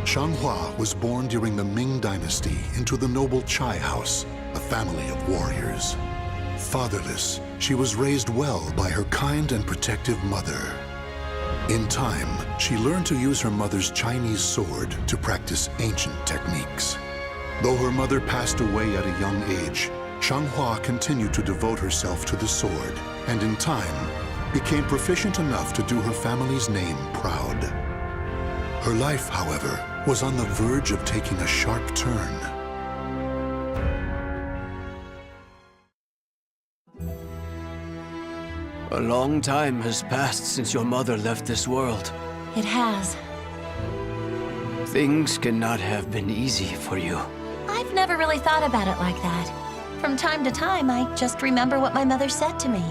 Xianghua was born during the Ming Dynasty into the noble Chai house, a family of warriors. Fatherless, she was raised well by her kind and protective mother. In time, she learned to use her mother's Chinese sword to practice ancient techniques. Though her mother passed away at a young age, Xianghua continued to devote herself to the sword, and in time, became proficient enough to do her family's name proud. Her life, however, was on the verge of taking a sharp turn. A long time has passed since your mother left this world. It has. Things cannot have been easy for you. I've never really thought about it like that. From time to time, I just remember what my mother said to me.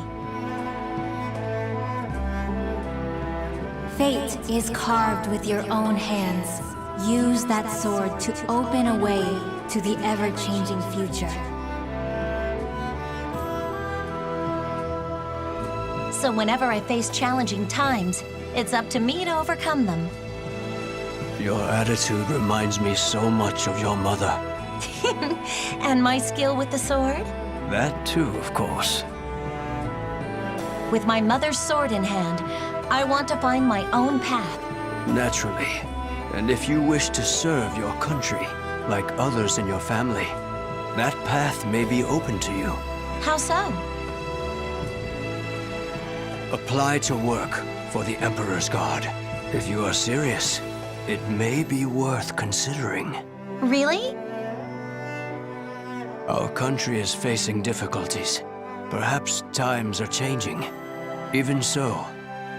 Fate is carved with your own hands. Use that sword to open a way to the ever-changing future. So whenever I face challenging times, it's up to me to overcome them. Your attitude reminds me so much of your mother. And my skill with the sword? That too, of course. With my mother's sword in hand, I want to find my own path. Naturally. And if you wish to serve your country, like others in your family, that path may be open to you. How so? Apply to work for the Emperor's Guard. If you are serious, it may be worth considering. Really? Our country is facing difficulties. Perhaps times are changing. Even so,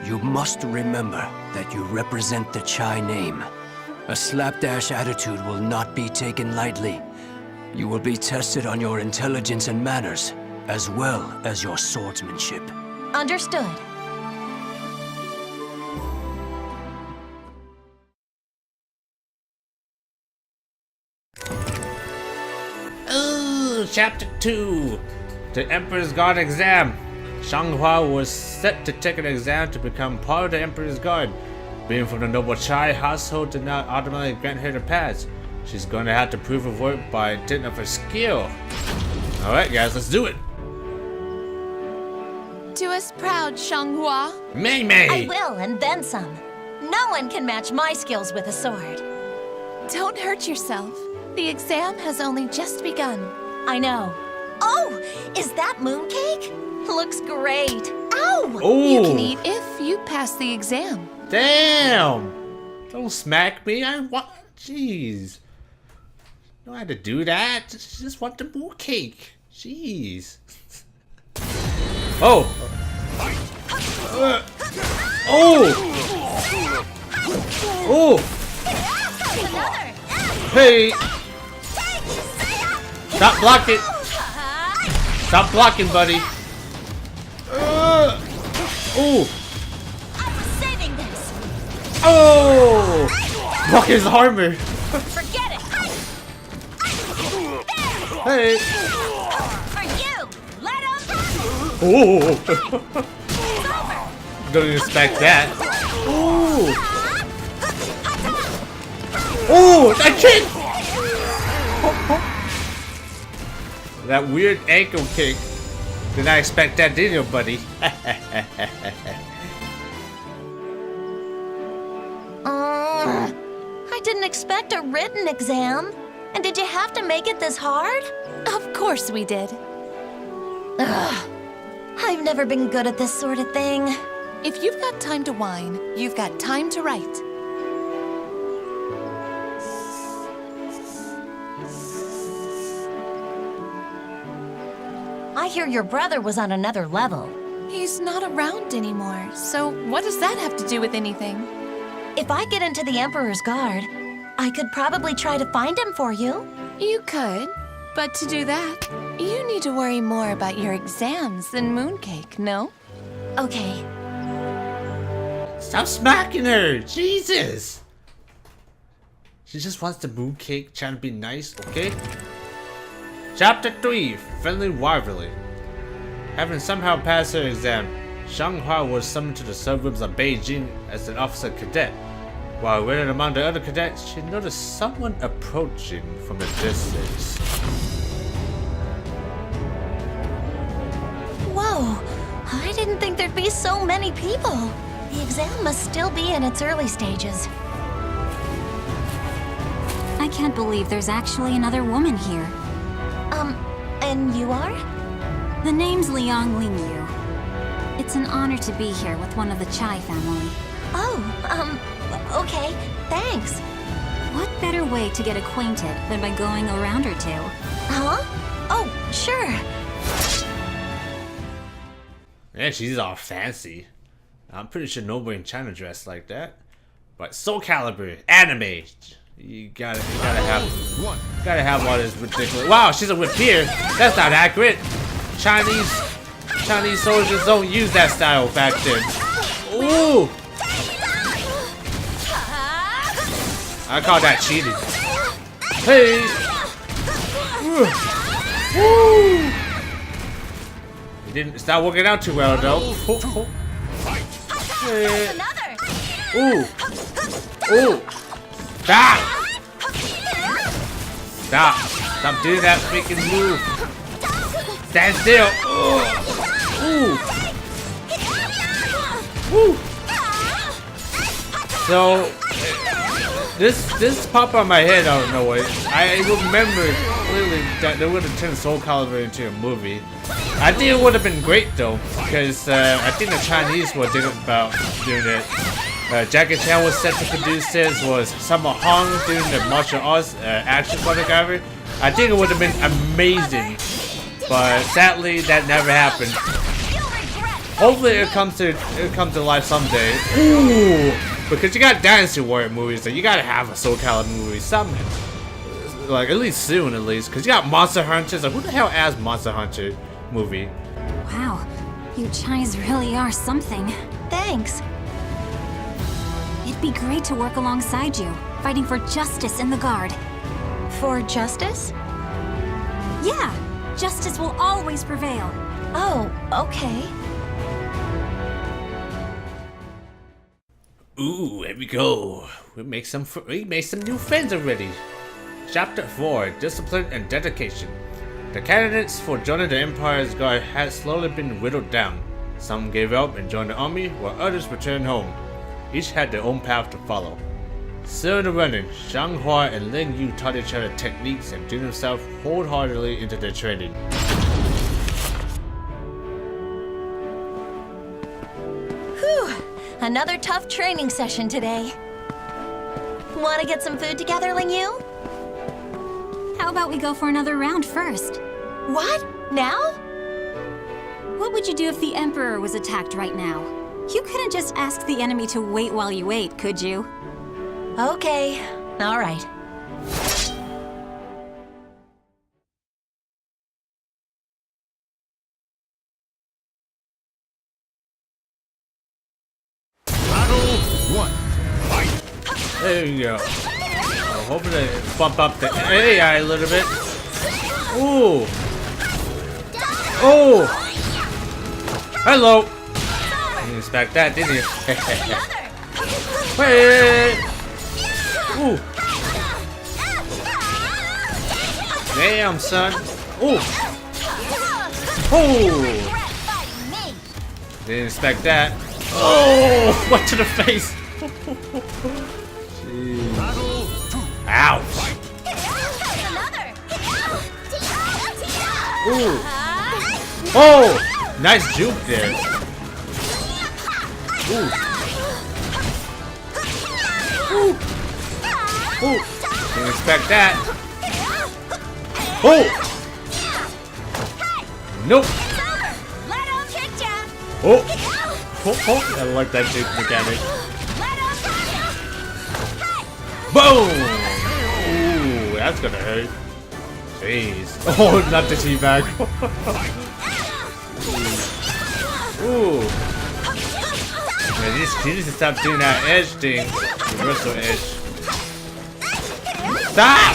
you must remember that you represent the Chai name. A slapdash attitude will not be taken lightly. You will be tested on your intelligence and manners, as well as your swordsmanship. Understood. Ooh, Chapter 2. The Emperor's Guard Exam. Xianghua was set to take an exam to become part of the Emperor's Guard. Being from the noble Chai household did not automatically grant her the pass. She's going to have to prove her worth by dint of her skill. Alright guys, let's do it. Do us proud, Xianghua. Mei Mei! I will, and then some. No one can match my skills with a sword. Don't hurt yourself. The exam has only just begun. I know. Oh, is that mooncake? Looks great. Ow! Ooh. You can eat if you pass the exam. Damn! Don't smack me. I want. Jeez. You don't have to do that. Just want the more cake. Jeez. Oh! Oh! Oh! Hey! Stop blocking! Stop blocking, buddy! Oh! Saving this. Oh! Block his armor! Forget it. Hey! For you. Let him. Oh! Don't expect that. Oh! Oh! That kick! That weird ankle kick. Did not expect that, did you, buddy? I didn't expect a written exam. And did you have to make it this hard? Of course we did. Ugh. I've never been good at this sort of thing. If you've got time to whine, you've got time to write. I hear your brother was on another level. He's not around anymore, so what does that have to do with anything? If I get into the Emperor's Guard, I could probably try to find him for you. You could, but to do that, you need to worry more about your exams than mooncake, no? Okay. Stop smacking her! Jesus! She just wants the mooncake, trying to be nice, okay? Chapter 3, Friendly Rivalry. Having somehow passed her exam, Xianghua was summoned to the suburbs of Beijing as an officer cadet. While waiting among the other cadets, she noticed someone approaching from a distance. Whoa! I didn't think there'd be so many people. The exam must still be in its early stages. I can't believe there's actually another woman here. And you are? The name's Liang Lingyu. It's an honor to be here with one of the Chai family. Oh, okay. Thanks. What better way to get acquainted than by going a round or two? Huh? Oh, sure. Yeah, she's all fancy. I'm pretty sure nobody in China dressed like that. But Soul Calibur, anime. You gotta have all this ridiculous. Wow, she's a whippeer. That's not accurate. Chinese soldiers don't use that style back then. Ooh. I call that cheating. Hey. Woo. It's not working out too well though. Hey. Ooh. Ooh. Stop! Stop! Stop doing that freaking move! Stand still! Ooh! Ooh! So this popped on my head out of nowhere. I remember clearly that they would have turned Soul Calibur into a movie. I think it would have been great though, because I think the Chinese were thinking about doing it. Jackie Chan was set to produce this, was Sammo Hung doing the martial arts action choreography. I think it would have been amazing, but sadly that never happened. Hopefully it comes to life someday. Ooh, because you got Dynasty Warrior movies, so you gotta have a Soul Calibur movie, something like at least soon, because you got Monster Hunter. So who the hell asked Monster Hunter movie? Wow, you Chais really are something. Thanks. It'd be great to work alongside you, fighting for justice in the Guard. For justice? Yeah, justice will always prevail. Oh, okay. Ooh, here we go. We made some new friends already. Chapter 4: Discipline and Dedication. The candidates for joining the Empire's Guard had slowly been whittled down. Some gave up and joined the army, while others returned home. Each had their own path to follow. Still in the running, Xianghua and Ling Yu taught each other techniques and threw themselves wholeheartedly into their training. Whew! Another tough training session today. Want to get some food together, Ling Yu? How about we go for another round first? What? Now? What would you do if the Emperor was attacked right now? You couldn't just ask the enemy to wait while you ate, could you? Okay. All right. Battle 1. Fight. There you go. I'm hoping to bump up the AI a little bit. Ooh. Oh. Hello. You didn't expect that, didn't you? Hey. Ooh. Damn, son. Ooh. Oh. Didn't expect that. Oh, what to the face? Jeez. Ouch. Ooh. Oh, nice juke there. Ooh. Ooh. Ooh. Didn't expect that. Oh. Nope. Oh. Oh, oh. I like that juke mechanic. Boom. Ooh, that's gonna hurt. Jeez. Oh, not the teabag. Ooh. Man, you need to stop doing that edge thing. Reversal edge. Stop!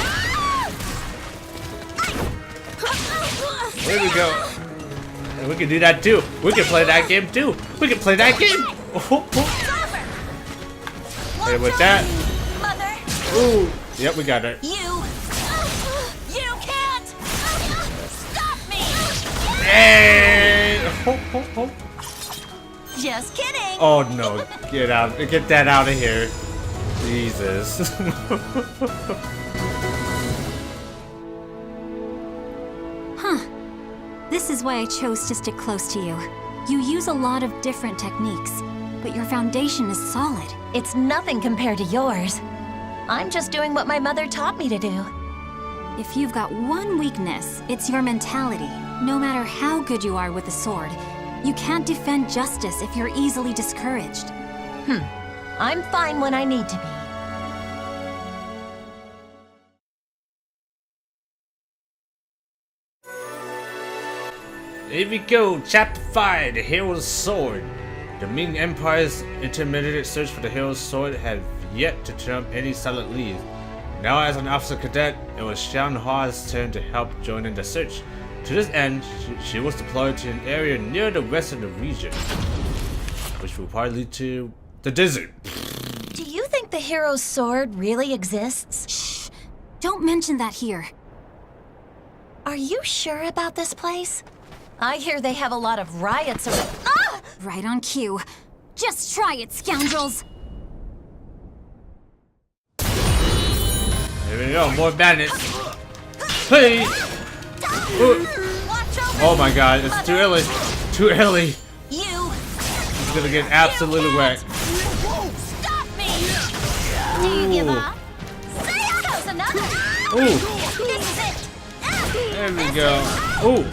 There we go. And we can do that too. We can play that game too. We can play that game. Hey, with that. Ooh. Yep, we got it. You can't stop me. Hey! Oh. Just kidding. Oh no, get out, get that out of here. Jesus. This is why I chose to stick close to you. You use a lot of different techniques, but your foundation is solid. It's nothing compared to yours. I'm just doing what my mother taught me to do. If you've got one weakness, it's your mentality. No matter how good you are with the sword, you can't defend justice if you're easily discouraged. I'm fine when I need to be. Here we go, Chapter 5, The Hero's Sword. The Ming Empire's intermediate search for the Hero's Sword had yet to turn up any solid leads. Now as an officer cadet, it was Xianghua's turn to help join in the search. To this end, she was deployed to an area near the west of the region, which will probably lead to the desert. Do you think the hero's sword really exists? Shh! Don't mention that here. Are you sure about this place? I hear they have a lot of riots around. Ah! Right on cue. Just try it, scoundrels! Here we go, more bandits. Hey! Ooh. Oh my god, it's too early. Too early. You He's gonna get absolutely wrecked. stop me! Do you give up? Goes another. Ooh, This is it. there we go. Ooh.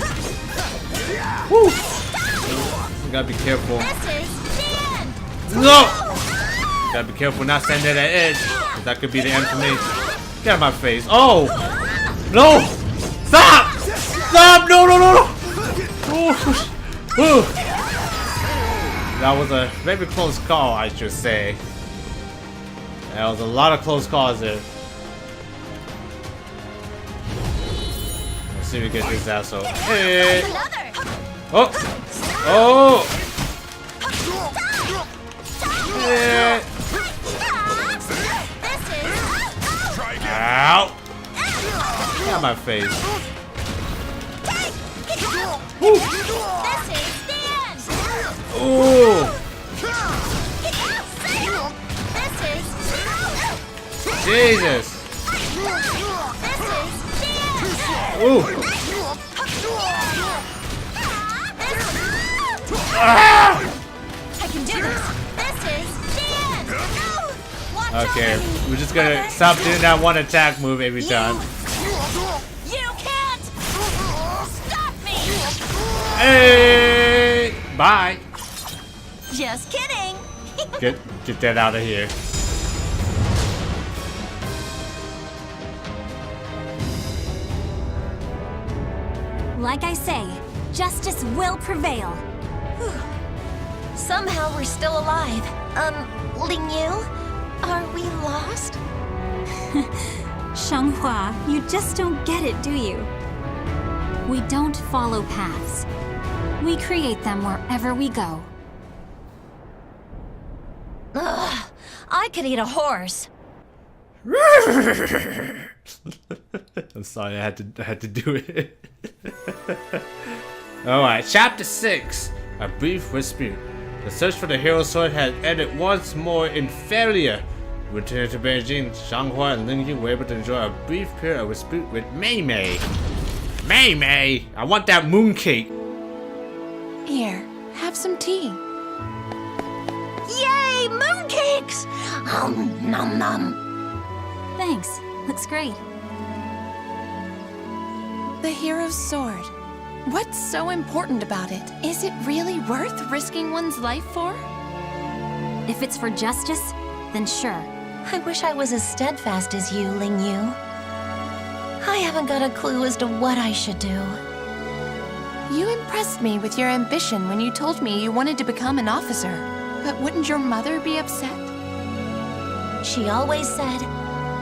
Woo. You gotta be careful. This is the end. No! Gotta be careful not standing at that edge, 'cause that could be the end for me. Get out of my face. Oh! No! Stop! Stop! No, no, no, no! Ooh. Ooh. That was a very close call, I should say. That was a lot of close calls there. Let's see if we get this asshole. Hey! Another. Oh! Oh! Yeah. This is. Ow! Get out of my face. This is the end. Ooh! This is. Jesus! This is the end. Ooh! I can do this. This is the end. Watch Okay, out. we're just gonna stop doing that one attack move every time. You can't stop me. Hey! Bye! Just kidding. Get that out of here. Like I say, justice will prevail. Somehow we're still alive. Ling Yu, are we lost? Xianghua, you just don't get it, do you? We don't follow paths. We create them wherever we go. Ugh, I could eat a horse. I'm sorry, I had to do it. Alright, Chapter 6. A brief dispute. The search for the hero's sword had ended once more in failure. Returning to Beijing, Xianghua and Ling Yu were able to enjoy a brief period of dispute with Mei Mei. Mei Mei! I want that mooncake! Here, have some tea. Yay, mooncakes! Nom nom. Thanks. Looks great. The hero's sword. What's so important about it? Is it really worth risking one's life for? If it's for justice, then sure. I wish I was as steadfast as you, Ling Yu. I haven't got a clue as to what I should do. You impressed me with your ambition when you told me you wanted to become an officer. But wouldn't your mother be upset? She always said,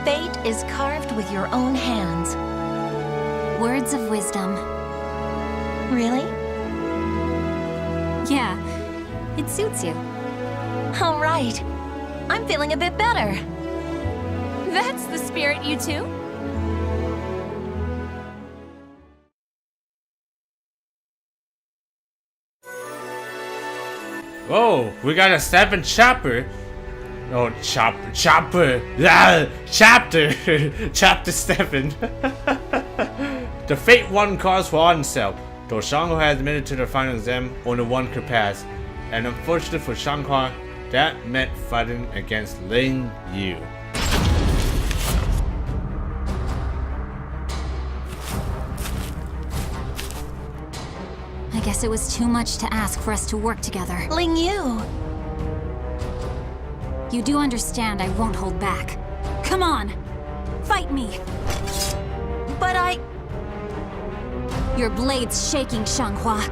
fate is carved with your own hands. Words of wisdom. Really? Yeah, it suits you. All right. I'm feeling a bit better. That's the spirit, you two. Whoa, we got a 7th chapter. Oh, chapter. Yeah, chapter. Chapter 7. The fate one caused for oneself. Though Xianghua had admitted to the final exam, only one could pass. And unfortunately for Xianghua, that meant fighting against Ling Yu. I guess it was too much to ask for us to work together. Ling Yu. You do understand I won't hold back. Come on! Fight me! But Your blade's shaking, Xianghua.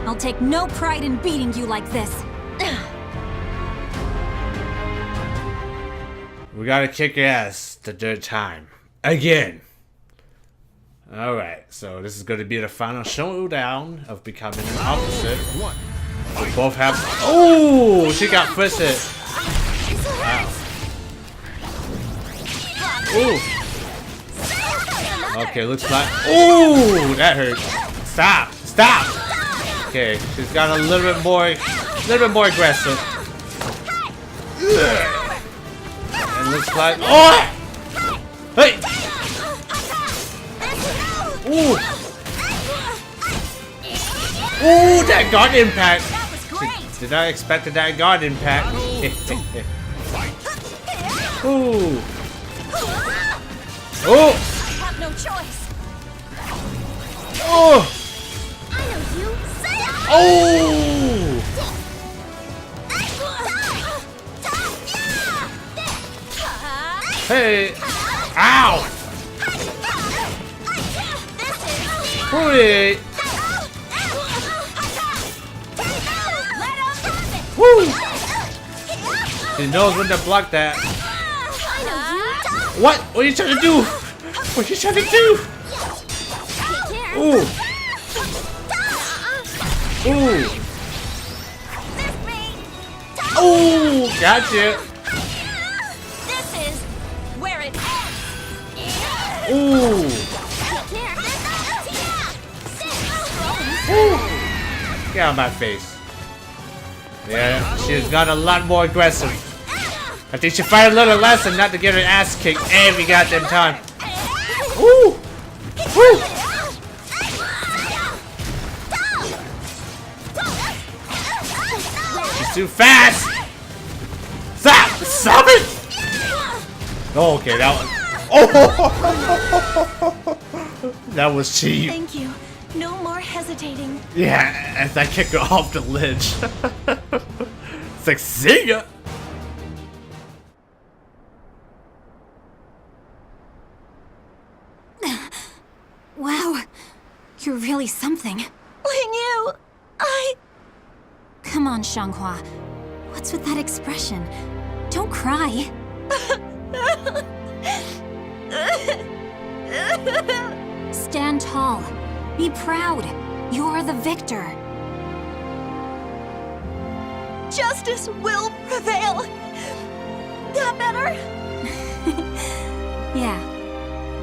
I'll take no pride in beating you like this. We gotta kick your ass the 3rd time. Again. Alright, so this is gonna be the final showdown of becoming an officer. We both have. Oh, she got twisted. Wow. Ooh. Okay, looks like. Ooh, that hurt. Stop! Stop! Okay, she's got a little bit more aggressive. And looks like. Oh! Hey! Ooh! Ooh, that guard impact! Did I expect that guard impact? Ooh! Oh! have no choice. Oh! I know you. Oh! Hey! Ow! Hooray! Woo! He knows when to block that. What? What are you trying to do? What are you trying to do? Ooh! Ooh! Ooh! Gotcha! This is where it ends. Ooh! Ooh! Get out of my face. Yeah, she's got a lot more aggressive. I think she fired a little less and not to get her ass kicked every goddamn time. Ooh! Woo! She's too fast! Stop! Stop it! Oh, okay, that was. Oh! That was cheap. Thank you. No more hesitating. Yeah, as I kick her off the ledge. It's like, see ya! Wow, you're really something. Ling Yu, Come on, Xianghua. What's with that expression? Don't cry. Stand tall. Be proud. You're the victor. Justice will prevail. That better? Yeah,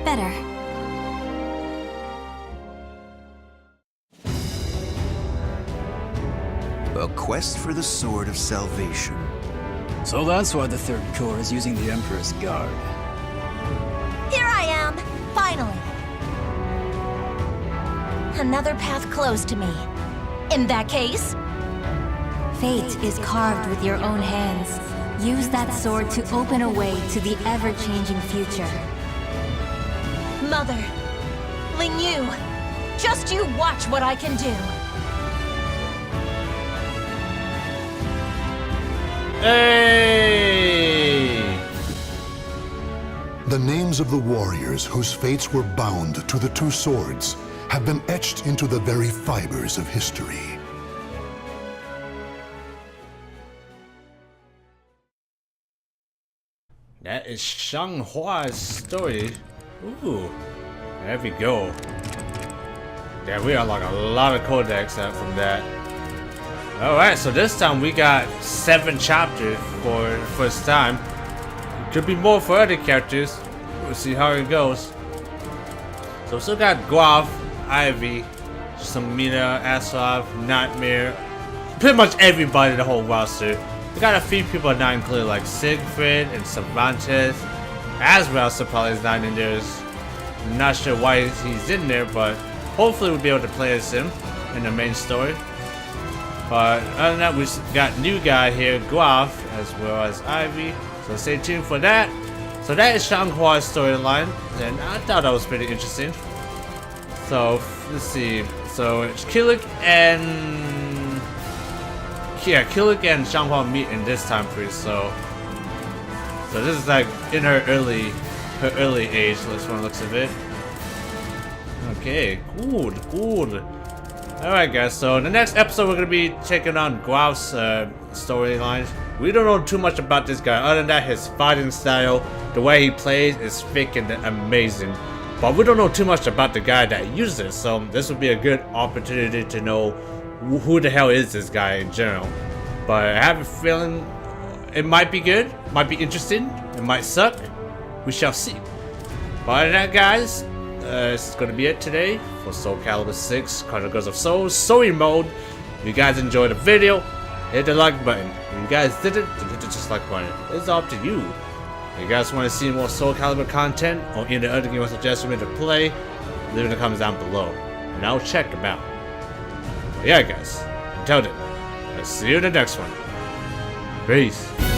better. A quest for the Sword of Salvation. So that's why the Third Corps is using the Emperor's Guard. Here I am, finally. Another path closed to me. In that case, Fate is carved with your own hands. Use that sword to open a way to the ever-changing future. Mother, Ling Yu, just you watch what I can do. Hey! The names of the warriors whose fates were bound to the two swords have been etched into the very fibers of history. That is Xianghua's story. Ooh, there we go. Yeah, we unlock a lot of codex out from that. Alright, so this time we got 7 chapters for the first time. Could be more for other characters. we'll see how it goes. So we still got Guav, Ivy, Samina, Aslav, Nightmare, pretty much everybody in the whole roster. We got a few people not included like Siegfried and Cervantes. Azrael probably is not in there. Not sure why he's in there, but hopefully we'll be able to play as him in the main story. But other than that, we got new guy here, Guav, as well as Ivy. So stay tuned for that. So that is Xianghua's storyline, and I thought that was pretty interesting. So let's see. So it's Kilik and Xianghua meet in this time period. So this is like in her early age. Looks from the looks of it. Okay, good. Alright guys, so in the next episode we're going to be taking on Guav's storyline. We don't know too much about this guy, other than that his fighting style, the way he plays is freaking amazing. But we don't know too much about the guy that uses, so this would be a good opportunity to know who the hell is this guy in general. But I have a feeling it might be good, might be interesting, it might suck. We shall see. But other than that guys, this is going to be it today for Soul Calibur 6 Chronicles of Souls story mode. If you guys enjoyed the video, hit the like button. If you guys didn't, then hit the dislike button. It's up to you. If you guys want to see more Soul Calibur content or any other game or suggestion me to play, leave in the comments down below and I'll check them out. But yeah guys, until then, I'll see you in the next one. Peace.